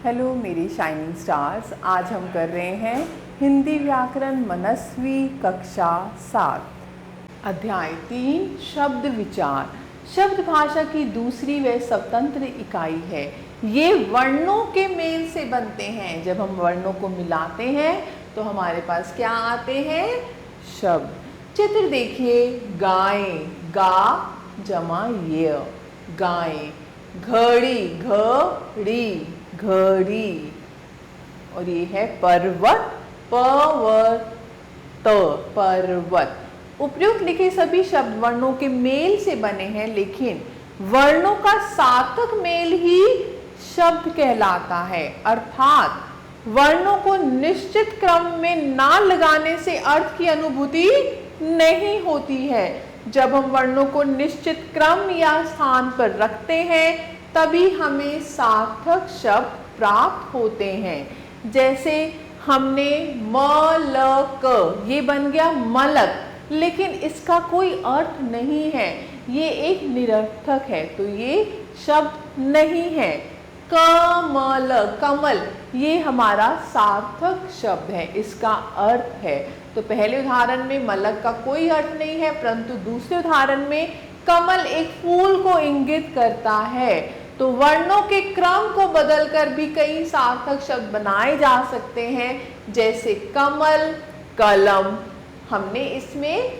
Hello मेरे shining stars, आज हम कर रहे हैं हिंदी व्याकरण मनस्वी कक्षा 7 अध्याय 3 शब्द विचार। शब्द भाषा की दूसरी व स्वतंत्र इकाई है। ये वर्णों के मेल से बनते हैं। जब हम वर्णों को मिलाते हैं तो हमारे पास क्या आते हैं? शब्द। चित्र देखिए, गाय, गा जमा ये, गाय। घड़ी, घड़ी, घड़ी। और ये है पर्वत, पर्वत, पर्वत। उपयुक्त लिखे सभी शब्द वर्णों के मेल से बने हैं, लेकिन वर्णों का सार्थक मेल ही शब्द कहलाता है। अर्थात वर्णों को निश्चित क्रम में ना लगाने से अर्थ की अनुभूति नहीं होती है। जब हम वर्णों को निश्चित क्रम या स्थान पर रखते हैं तभी हमें सार्थक शब्द प्राप्त होते हैं। जैसे हमने मलक, ये बन गया मलक, लेकिन इसका कोई अर्थ नहीं है, ये एक निरर्थक है, तो ये शब्द नहीं है। कमल, कमल, ये हमारा सार्थक शब्द है, इसका अर्थ है। तो पहले उदाहरण में मलक का कोई अर्थ नहीं है, परंतु दूसरे उदाहरण में कमल एक फूल को इंगित करता है। तो वर्णों के क्रम को बदलकर भी कई सार्थक शब्द बनाए जा सकते हैं, जैसे कमल, कलम। हमने इसमें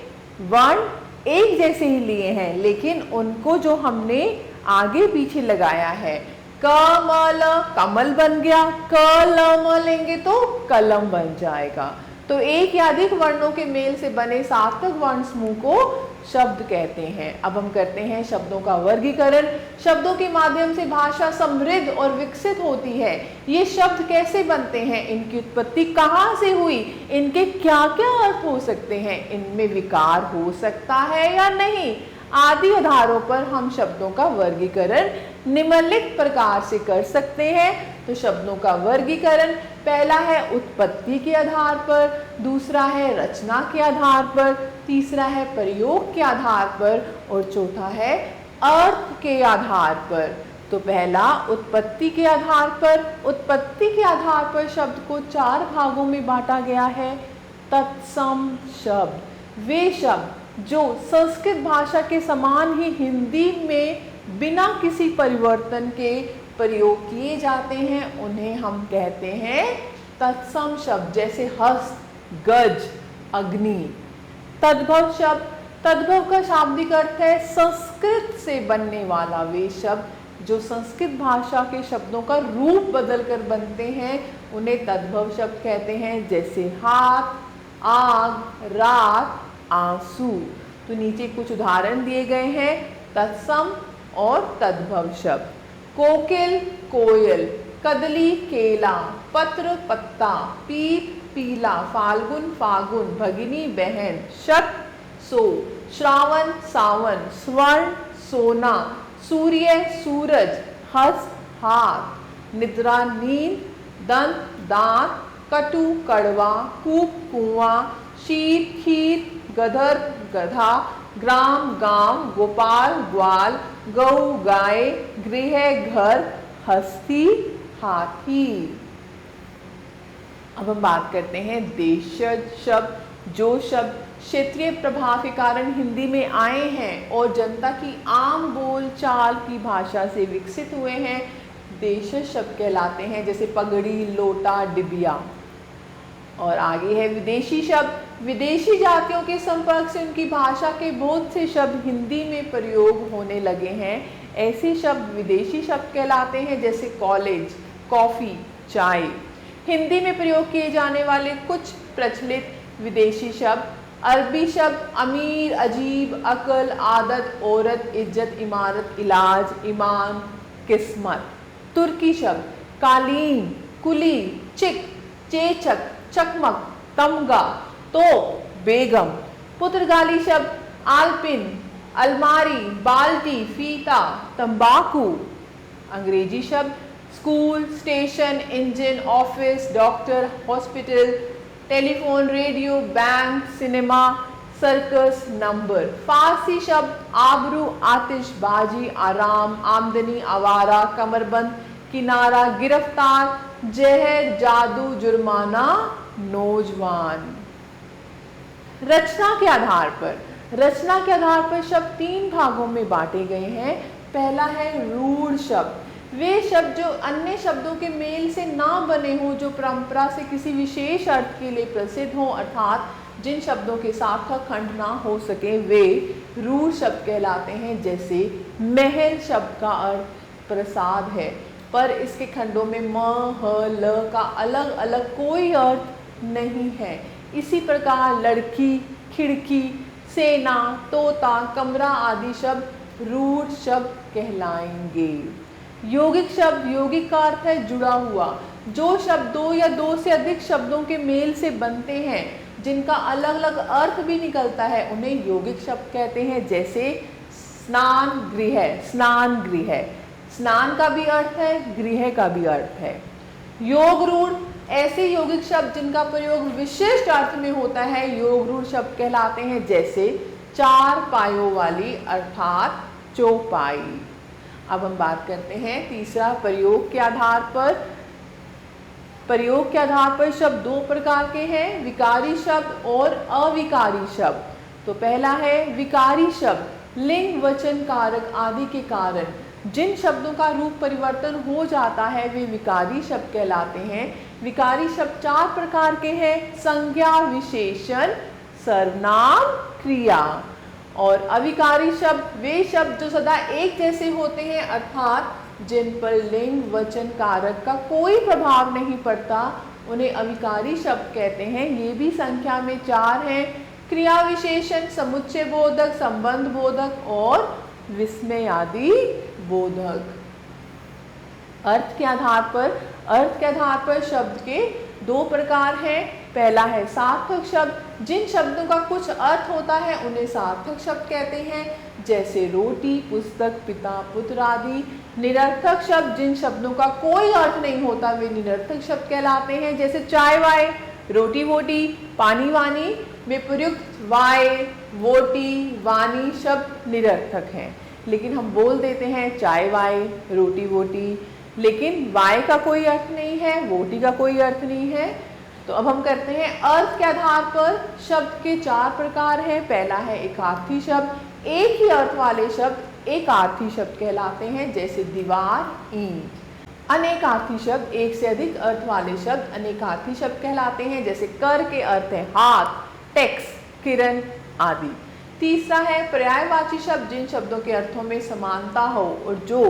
वर्ण एक जैसे ही लिए हैं, लेकिन उनको जो हमने आगे पीछे लगाया है, कमल, कमल बन गया, कलम लेंगे तो कलम बन जाएगा। तो एक या अधिक वर्णों के मेल से बने सार्थक वर्ण समूह को शब्द कहते हैं। अब हम करते हैं शब्दों का वर्गीकरण। शब्दों के माध्यम से भाषा समृद्ध और विकसित होती है। ये शब्द कैसे बनते हैं, इनकी उत्पत्ति कहाँ से हुई, इनके क्या क्या अर्थ हो सकते हैं, इनमें विकार हो सकता है या नहीं, आदि आधारों पर हम शब्दों का वर्गीकरण निम्नलिखित प्रकार से कर सकते हैं। तो शब्दों का वर्गीकरण, पहला है उत्पत्ति के आधार पर, दूसरा है रचना के आधार पर, तीसरा है प्रयोग के आधार पर और चौथा है अर्थ के आधार पर। तो पहला उत्पत्ति के आधार पर। उत्पत्ति के आधार पर शब्द को 4 भागों में बांटा गया है। तत्सम शब्द, वे शब्द जो संस्कृत भाषा के समान ही हिंदी में बिना किसी परिवर्तन के प्रयोग किए जाते हैं, उन्हें हम कहते हैं तत्सम शब्द। जैसे हस्त, गज, अग्नि। तद्भव शब्द, तद्भव का शाब्दिक अर्थ है संस्कृत से बनने वाला। वे शब्द जो संस्कृत भाषा के शब्दों का रूप बदलकर बनते हैं, उन्हें तद्भव शब्द कहते हैं। जैसे हाथ, आग, रात, आंसू। तो नीचे कुछ उदाहरण दिए गए हैं तत्सम और तद्भव शब्द। कोकिल, कोयल, कदली, केला, पत्र, पत्ता, पीत, पीला, फाल्गुन, फागुन, भगिनी, बहन, शत, सो, श्रावण, सावन, स्वर्ण, सोना, सूर्य, सूरज, हस्त, हाथ, निद्रा, नींद, दंत, दांत, कटु, कड़वा, कूप, कुआं, शीत, खीर, गधर, गधा, ग्राम, गांव, गोपाल, ग्वाल, गौ, गाय, गृह, घर, हस्ती, हाथी। अब हम बात करते हैं देशज शब्द। जो शब्द क्षेत्रीय प्रभाव के कारण हिंदी में आए हैं और जनता की आम बोल चाल की भाषा से विकसित हुए हैं, देशज शब्द कहलाते हैं। जैसे पगड़ी, लोटा, डिबिया। और आगे है विदेशी शब्द। विदेशी जातियों के संपर्क से उनकी भाषा के बहुत से शब्द हिंदी में प्रयोग होने लगे हैं। ऐसे शब्द विदेशी शब्द कहलाते हैं, जैसे कॉलेज, कॉफ़ी, चाय। हिंदी में प्रयोग किए जाने वाले कुछ प्रचलित विदेशी शब्द। अरबी शब्द अमीर, अजीब, अकल, आदत, औरत, इज्जत, इमारत, इलाज, ईमान, किस्मत। तुर्की शब्द कालीन, कुली, चिक, चेचक, चकमक, तमगा, तो, बेगम। पुर्तगाली शब्द आल्पिन, अलमारी, बाल्टी, फीता, तंबाकू। अंग्रेजी शब्द school, station, engine, office, doctor, hospital, telephone, radio, bank, cinema, circus, number. फारसी शब्द आबरू, आतिशबाजी, आराम, आमदनी, आवारा, कमरबंद, किनारा गिरफ्तार, जहर जादू जुर्माना नौजवान। रचना के आधार पर शब्द 3 भागों में बांटे गए हैं। पहला है रूढ़ शब्द, वे शब्द जो अन्य शब्दों के मेल से ना बने हों, जो परंपरा से किसी विशेष अर्थ के लिए प्रसिद्ध हों, अर्थात जिन शब्दों के सार्थक खंड ना हो सके, वे रूढ़ शब्द कहलाते हैं। जैसे महल शब्द का अर्थ प्रसाद है, पर इसके खंडों में म, ह, ल का अलग अलग कोई अर्थ नहीं है। इसी प्रकार लड़की, खिड़की, सेना, तोता, कमरा आदि शब्द रूढ़ शब्द कहलाएंगे। यौगिक शब्द, यौगिक का अर्थ है जुड़ा हुआ। जो शब्द 2 या 2 से अधिक शब्दों के मेल से बनते हैं, जिनका अलग अलग अर्थ भी निकलता है, उन्हें यौगिक शब्द कहते हैं। जैसे स्नान गृह, स्नान का भी अर्थ है, गृह का भी अर्थ है। योग रूढ़, ऐसे यौगिक शब्द जिनका प्रयोग विशिष्ट अर्थ में होता है, योग रूढ़ शब्द कहलाते हैं। जैसे 4 पायों वाली अर्थात चौपाई। अब हम बात करते हैं तीसरा, प्रयोग के आधार पर शब्द 2 प्रकार के हैं, विकारी शब्द और अविकारी शब्द। तो पहला है विकारी शब्द, लिंग, वचन, कारक आदि के कारण जिन शब्दों का रूप परिवर्तन हो जाता है, वे विकारी शब्द कहलाते हैं। विकारी शब्द 4 प्रकार के हैं, संज्ञा, विशेषण, सर्वनाम, क्रिया। और अविकारी शब्द वे शब्द जो सदा एक जैसे होते हैं, अर्थात जिन पर लिंग, वचन, कारक का कोई प्रभाव नहीं पड़ता, उन्हें अविकारी शब्द कहते हैं। ये भी संख्या में 4 हैं, क्रिया विशेषण, समुच्चय बोधक, संबंध बोधक और विस्मय आदि बोधक। अर्थ के आधार पर शब्द के 2 प्रकार हैं। पहला है सार्थक शब्द, जिन शब्दों का कुछ अर्थ होता है उन्हें सार्थक शब्द कहते हैं। जैसे रोटी, पुस्तक, पिता, पुत्र आदि। निरर्थक शब्द, जिन शब्दों का कोई अर्थ नहीं होता, वे निरर्थक शब्द कहलाते हैं। जैसे चाय वाय, रोटी वोटी, पानी वानी। में प्रयुक्त वाय, वोटी, वानी शब्द निरर्थक हैं, लेकिन हम बोल देते हैं चाय वाय, रोटी वोटी, लेकिन वाय का कोई अर्थ नहीं है, वोटी का कोई अर्थ नहीं है। तो अब हम करते हैं अर्थ के आधार पर शब्द के 4 प्रकार हैं। पहला है एकार्थी शब्द, एक ही अर्थ वाले शब्द एकार्थी शब्द कहलाते हैं। जैसे दीवार, ईंट। अनेकार्थी शब्द, एक से अधिक अर्थ वाले शब्द अनेकार्थी शब्द कहलाते हैं। जैसे कर के अर्थ है हाथ, टैक्स, किरण आदि। तीसरा है पर्यायवाची शब्द, जिन शब्दों के अर्थों में समानता हो और जो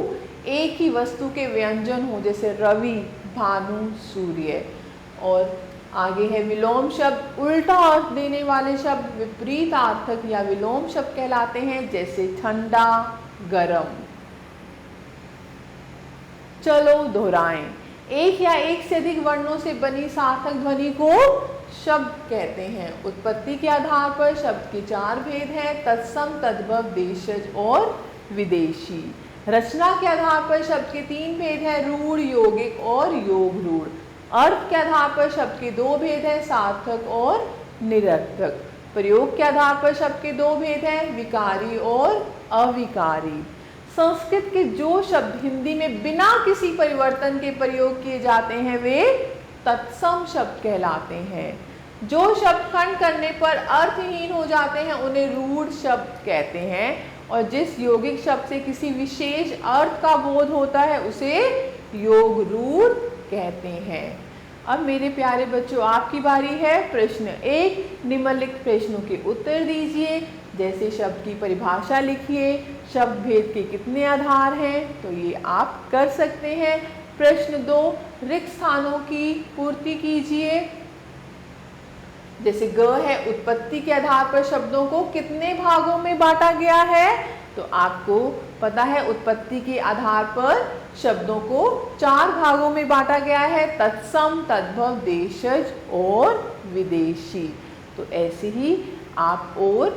एक ही वस्तु के व्यंजन हो। जैसे रवि, भानु, सूर्य। और आगे है विलोम शब्द, उल्टा अर्थ देने वाले शब्द विपरीतार्थक या विलोम शब्द कहलाते हैं। जैसे ठंडा, गरम। चलो दोहराएं। एक या एक से अधिक वर्णों से बनी सार्थक ध्वनि को शब्द कहते हैं। उत्पत्ति के आधार पर शब्द के 4 भेद हैं, तत्सम, तद्भव, देशज और विदेशी। रचना के आधार पर शब्द के 3 भेद हैं, रूढ़, यौगिक और योग रूढ़। अर्थ के आधार पर शब्द के 2 भेद हैं, सार्थक और निरर्थक। प्रयोग के आधार पर शब्द के 2 भेद हैं, विकारी और अविकारी। संस्कृत के जो शब्द हिंदी में बिना किसी परिवर्तन के प्रयोग किए जाते हैं, वे तत्सम शब्द कहलाते हैं। जो शब्द खंड करने पर अर्थहीन हो जाते हैं, उन्हें रूढ़ शब्द कहते हैं। और जिस यौगिक शब्द से किसी विशेष अर्थ का बोध होता है, उसे योग रूढ़ कहते हैं। अब मेरे प्यारे बच्चों, आपकी बारी है। प्रश्न 1, निम्नलिखित प्रश्नों के उत्तर दीजिए। जैसे शब्द की परिभाषा लिखिए, शब्द भेद के कितने आधार हैं, तो ये आप कर सकते हैं। प्रश्न 2, रिक्त स्थानों की पूर्ति कीजिए। जैसे ग है, उत्पत्ति के आधार पर शब्दों को कितने भागों में बांटा गया है, तो आपको पता है उत्पत्ति के आधार पर शब्दों को 4 भागों में बांटा गया है, तत्सम, तद्भव, देशज और विदेशी। तो ऐसे ही आप और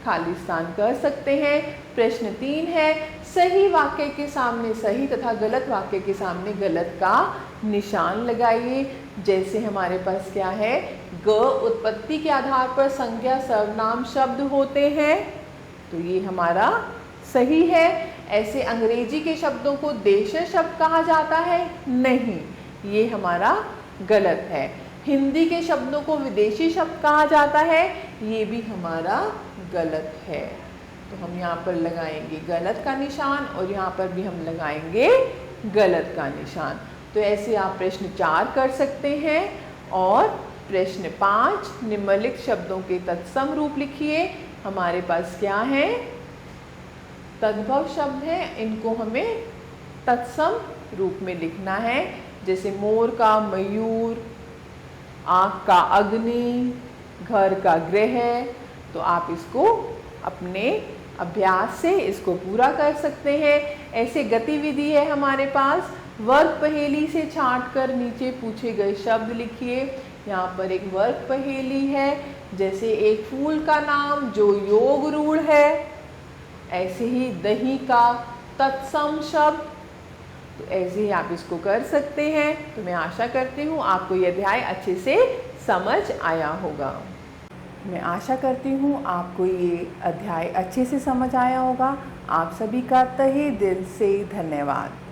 खाली स्थान कर सकते हैं। प्रश्न 3 है, सही वाक्य के सामने सही तथा गलत वाक्य के सामने गलत का निशान लगाइए। जैसे हमारे पास क्या है, ग उत्पत्ति के आधार पर संज्ञा सर्वनाम शब्द होते हैं, तो ये हमारा सही है। ऐसे अंग्रेजी के शब्दों को देशीय शब्द कहा जाता है? नहीं, ये हमारा गलत है। हिंदी के शब्दों को विदेशी शब्द कहा जाता है? ये भी हमारा गलत है। तो हम यहाँ पर लगाएंगे गलत का निशान और यहाँ पर भी हम लगाएंगे गलत का निशान। तो ऐसे आप प्रश्न 4 कर सकते हैं। और प्रश्न 5, निम्नलिखित शब्दों के तत्सम रूप लिखिए। हमारे पास क्या है? तद्भव शब्द हैं, इनको हमें तत्सम रूप में लिखना है। जैसे मोर का मयूर, आँख का अग्नि, घर का गृह। तो आप इसको अपने अभ्यास से इसको पूरा कर सकते हैं। ऐसे गतिविधि है हमारे पास, वर्ग पहेली से छांटकर नीचे पूछे गए शब्द लिखिए। यहाँ पर एक वर्ग पहेली है, जैसे एक फूल का नाम जो योग रूढ़ है, ऐसे ही दही का तत्सम शब्द। तो ऐसे ही आप इसको कर सकते हैं। तो मैं आशा करती हूँ आपको यह अध्याय अच्छे से समझ आया होगा। मैं आशा करती हूँ आपको ये अध्याय अच्छे से समझ आया होगा। आप सभी का तहे दिल से धन्यवाद।